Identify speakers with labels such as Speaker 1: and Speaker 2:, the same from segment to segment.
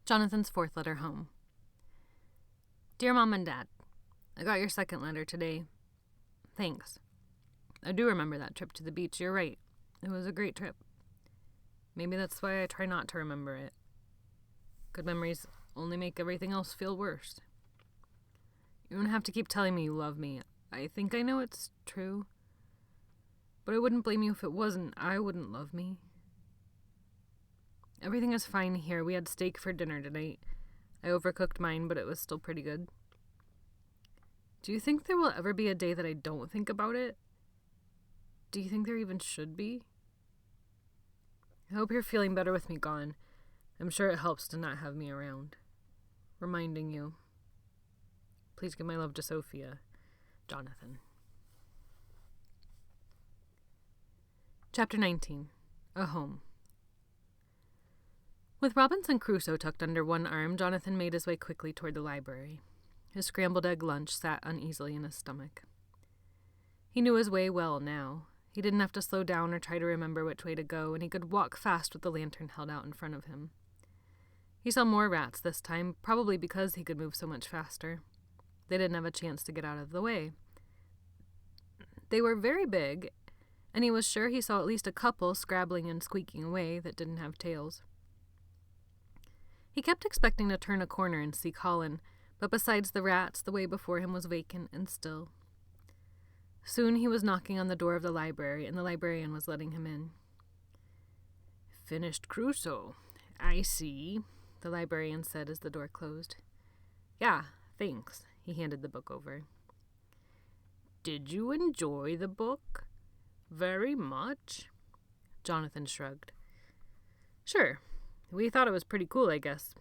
Speaker 1: Jonathan's fourth letter home. Dear Mom and Dad, I got your second letter today. Thanks. I do remember that trip to the beach. You're right. It was a great trip. Maybe that's why I try not to remember it. Good memories only make everything else feel worse. You don't have to keep telling me you love me. I think I know it's true. But I wouldn't blame you if it wasn't. I wouldn't love me. Everything is fine here. We had steak for dinner tonight. I overcooked mine, but it was still pretty good. Do you think there will ever be a day that I don't think about it? Do you think there even should be? I hope you're feeling better with me gone. I'm sure it helps to not have me around. Reminding you. Please give my love to Sophia. Jonathan. Chapter 19. A Home. With Robinson Crusoe tucked under one arm, Jonathan made his way quickly toward the library. His scrambled egg lunch sat uneasily in his stomach. He knew his way well now. He didn't have to slow down or try to remember which way to go, and he could walk fast with the lantern held out in front of him. He saw more rats this time, probably because he could move so much faster. They didn't have a chance to get out of the way. They were very big, and he was sure he saw at least a couple scrabbling and squeaking away that didn't have tails. He kept expecting to turn a corner and see Colin, but besides the rats, the way before him was vacant and still. Soon he was knocking on the door of the library, and the librarian was letting him in.
Speaker 2: Finished Crusoe, I see, the librarian said as the door closed.
Speaker 1: Yeah, thanks. He handed the book over.
Speaker 2: Did you enjoy the book? Very much?
Speaker 1: Jonathan shrugged. Sure. We thought it was pretty cool, I guess.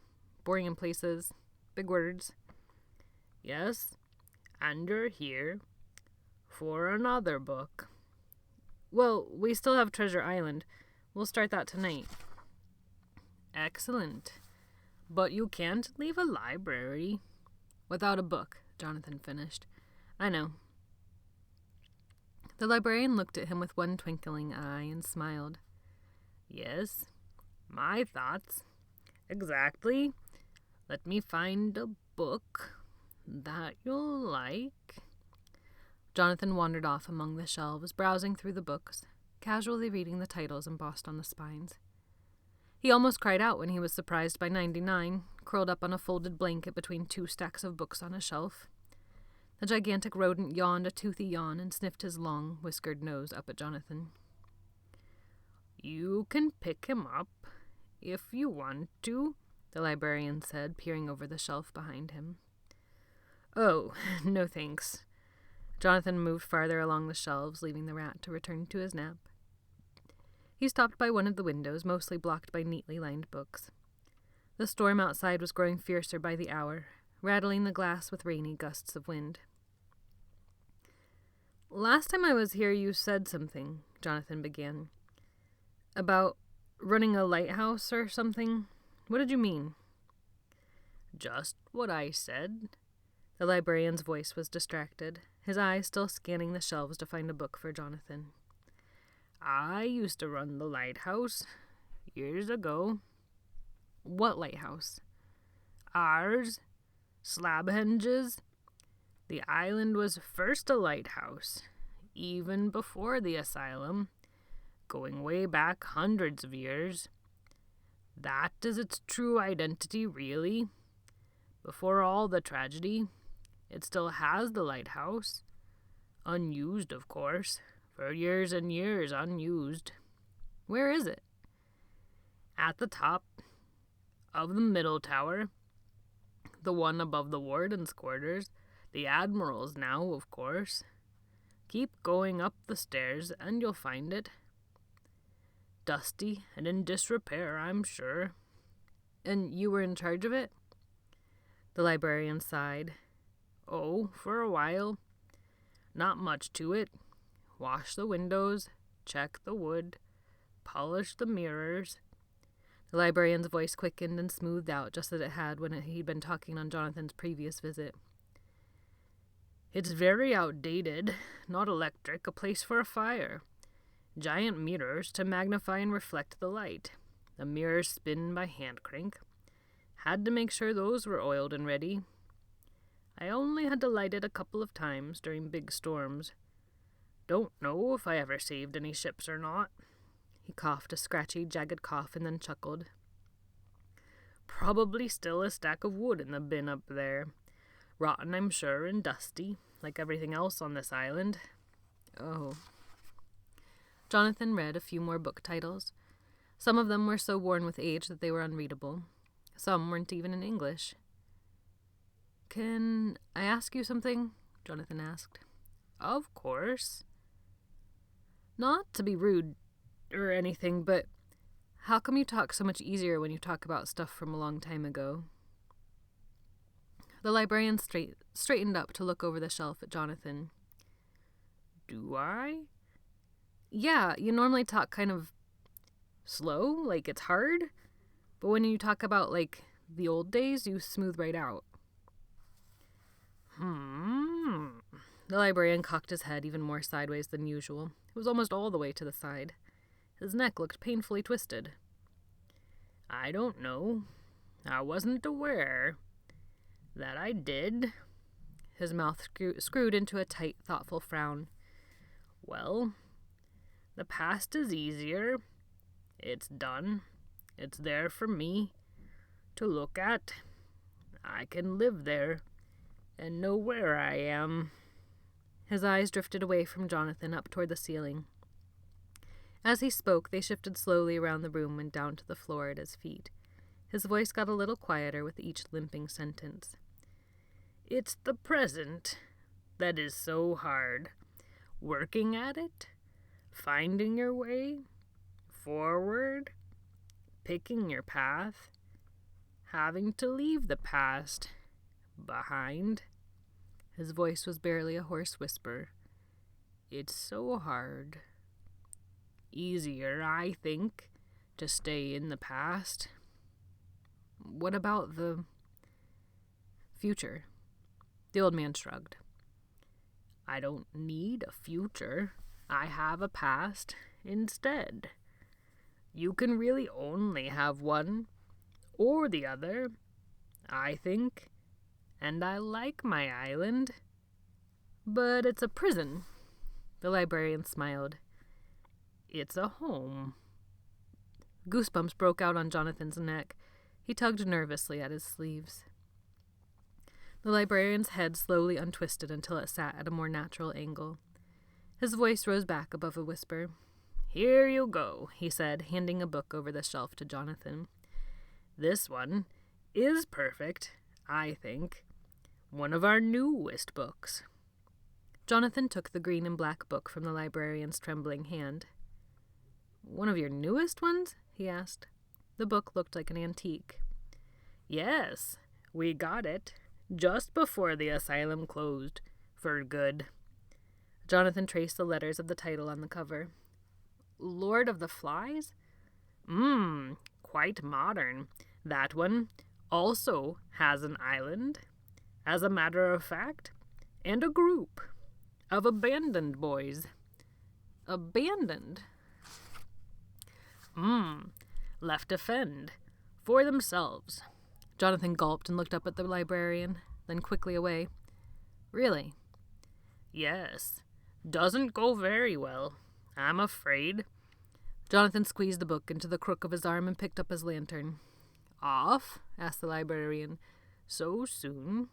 Speaker 1: Boring in places. Big words.
Speaker 2: Yes, and you're here for another book.
Speaker 1: Well, we still have Treasure Island. We'll start that tonight.
Speaker 2: Excellent. But you can't leave a library
Speaker 1: without a book, Jonathan finished. I know. The librarian looked at him with one twinkling eye and smiled.
Speaker 2: Yes, my thoughts. Exactly. Let me find a book that you'll like.
Speaker 1: Jonathan wandered off among the shelves, browsing through the books, casually reading the titles embossed on the spines. He almost cried out when he was surprised by 99, curled up on a folded blanket between two stacks of books on a shelf. The gigantic rodent yawned a toothy yawn and sniffed his long, whiskered nose up at Jonathan.
Speaker 2: You can pick him up if you want to, the librarian said, peering over the shelf behind him.
Speaker 1: Oh, no thanks. Jonathan moved farther along the shelves, leaving the rat to return to his nap. He stopped by one of the windows, mostly blocked by neatly lined books. The storm outside was growing fiercer by the hour, rattling the glass with rainy gusts of wind. Last time I was here, you said something, Jonathan began. About running a lighthouse or something? What did you mean?
Speaker 2: Just what I said.
Speaker 1: The librarian's voice was distracted, his eyes still scanning the shelves to find a book for Jonathan.
Speaker 2: I used to run the lighthouse years ago.
Speaker 1: What lighthouse?
Speaker 2: Ours. Slabhenges. The island was first a lighthouse, even before the asylum, going way back hundreds of years. That is its true identity, really. Before all the tragedy, it still has the lighthouse. Unused, of course. For years and years unused.
Speaker 1: Where is it?
Speaker 2: At the top of the middle tower. The one above the warden's quarters. The admiral's now, of course. Keep going up the stairs and you'll find it. Dusty and in disrepair, I'm sure.
Speaker 1: And you were in charge of it?
Speaker 2: The librarian sighed. Oh, for a while. Not much to it. Wash the windows, check the wood, polish the mirrors.
Speaker 1: The librarian's voice quickened and smoothed out just as it had when he'd been talking on Jonathan's previous visit.
Speaker 2: It's very outdated, not electric, a place for a fire. Giant mirrors to magnify and reflect the light. The mirrors spin by hand crank. Had to make sure those were oiled and ready. I only had to light it a couple of times during big storms. Don't know if I ever saved any ships or not."
Speaker 1: He coughed a scratchy, jagged cough and then chuckled.
Speaker 2: "Probably still a stack of wood in the bin up there. Rotten, I'm sure, and dusty, like everything else on this island."
Speaker 1: "Oh." Jonathan read a few more book titles. Some of them were so worn with age that they were unreadable. Some weren't even in English. "Can I ask you something?" Jonathan asked.
Speaker 2: "Of course."
Speaker 1: "Not to be rude or anything, but how come you talk so much easier when you talk about stuff from a long time ago?" The librarian straightened up to look over the shelf at Jonathan.
Speaker 2: "Do I?"
Speaker 1: "Yeah, you normally talk kind of slow, like it's hard, but when you talk about, like, the old days, you smooth right out." The librarian cocked his head even more sideways than usual. It was almost all the way to the side. His neck looked painfully twisted.
Speaker 2: "I don't know. I wasn't aware that I did."
Speaker 1: His mouth screwed into a tight, thoughtful frown.
Speaker 2: "Well, the past is easier. It's done. It's there for me to look at. I can live there and know where I am."
Speaker 1: His eyes drifted away from Jonathan up toward the ceiling. As he spoke, they shifted slowly around the room and down to the floor at his feet. His voice got a little quieter with each limping sentence.
Speaker 2: "It's the present that is so hard. Working at it, finding your way forward, picking your path, having to leave the past behind." His voice was barely a hoarse whisper. "It's so hard. Easier, I think, to stay in the past."
Speaker 1: "What about the future?" The old man shrugged.
Speaker 2: "I don't need a future. I have a past instead. You can really only have one or the other, I think. And I like my island."
Speaker 1: "But it's a prison." The librarian smiled.
Speaker 2: "It's a home."
Speaker 1: Goosebumps broke out on Jonathan's neck. He tugged nervously at his sleeves. The librarian's head slowly untwisted until it sat at a more natural angle. His voice rose back above a whisper.
Speaker 2: "Here you go," he said, handing a book over the shelf to Jonathan. "This one is perfect, I think. One of our newest books."
Speaker 1: Jonathan took the green and black book from the librarian's trembling hand. "One of your newest ones?" he asked. The book looked like an antique.
Speaker 2: "Yes, we got it just before the asylum closed for good."
Speaker 1: Jonathan traced the letters of the title on the cover. "Lord of the Flies?"
Speaker 2: Quite modern. That one also has an island, as a matter of fact, and a group of abandoned boys."
Speaker 1: "Abandoned?"
Speaker 2: Left to fend for themselves."
Speaker 1: Jonathan gulped and looked up at the librarian, then quickly away. "Really?"
Speaker 2: "Yes. Doesn't go very well, I'm afraid."
Speaker 1: Jonathan squeezed the book into the crook of his arm and picked up his lantern.
Speaker 2: "Off?" asked the librarian. "So soon?"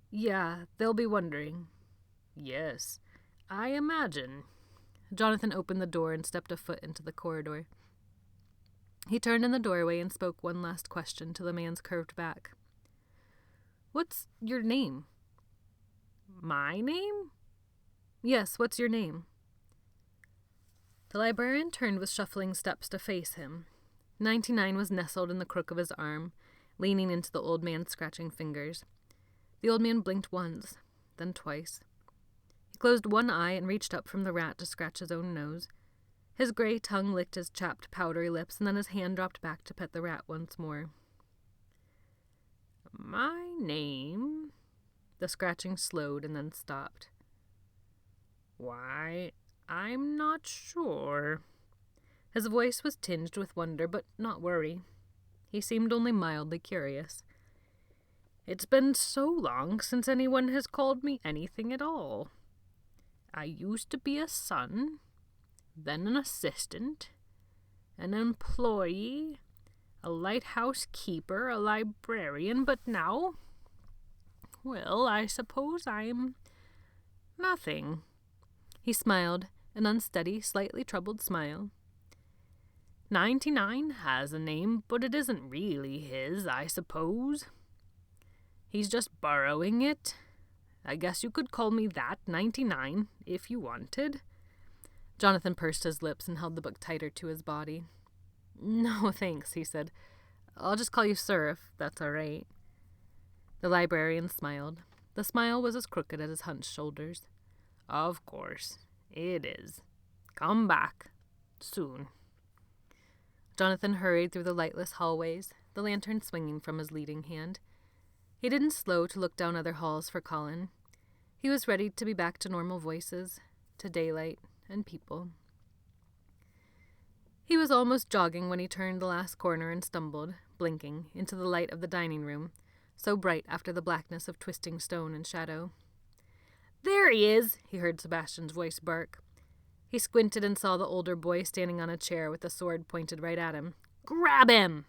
Speaker 1: "Yeah, they'll be wondering."
Speaker 2: "Yes, I imagine."
Speaker 1: Jonathan opened the door and stepped a foot into the corridor. He turned in the doorway and spoke one last question to the man's curved back. "What's your name?"
Speaker 2: "My name?"
Speaker 1: "Yes, what's your name?" The librarian turned with shuffling steps to face him. 99 was nestled in the crook of his arm, leaning into the old man's scratching fingers. The old man blinked once, then twice. He closed one eye and reached up from the rat to scratch his own nose. His gray tongue licked his chapped, powdery lips, and then his hand dropped back to pet the rat once more.
Speaker 2: "My name?"
Speaker 1: The scratching slowed and then stopped.
Speaker 2: "Why, I'm not sure."
Speaker 1: His voice was tinged with wonder, but not worry. He seemed only mildly curious.
Speaker 2: It's been so long since anyone has called me anything at all. I used to be a son, then an assistant, an employee, a lighthouse keeper, a librarian, but now, well, I suppose I'm nothing.
Speaker 1: He smiled, an unsteady, slightly troubled smile.
Speaker 2: 99 has a name, but it isn't really his, I suppose. He's just borrowing it. I guess you could call me that, 99, if you wanted.
Speaker 1: Jonathan pursed his lips and held the book tighter to his body. No, thanks, he said. I'll just call you sir, if that's all right. The librarian smiled. The smile was as crooked as his hunched shoulders.
Speaker 2: Of course, it is. Come back. Soon.
Speaker 1: Jonathan hurried through the lightless hallways, the lantern swinging from his leading hand. He didn't slow to look down other halls for Colin. He was ready to be back to normal voices, to daylight and people. He was almost jogging when he turned the last corner and stumbled, blinking, into the light of the dining room, so bright after the blackness of twisting stone and shadow.
Speaker 2: There he is,
Speaker 1: he heard Sebastian's voice bark. He squinted and saw the older boy standing on a chair with a sword pointed right at him.
Speaker 2: Grab him!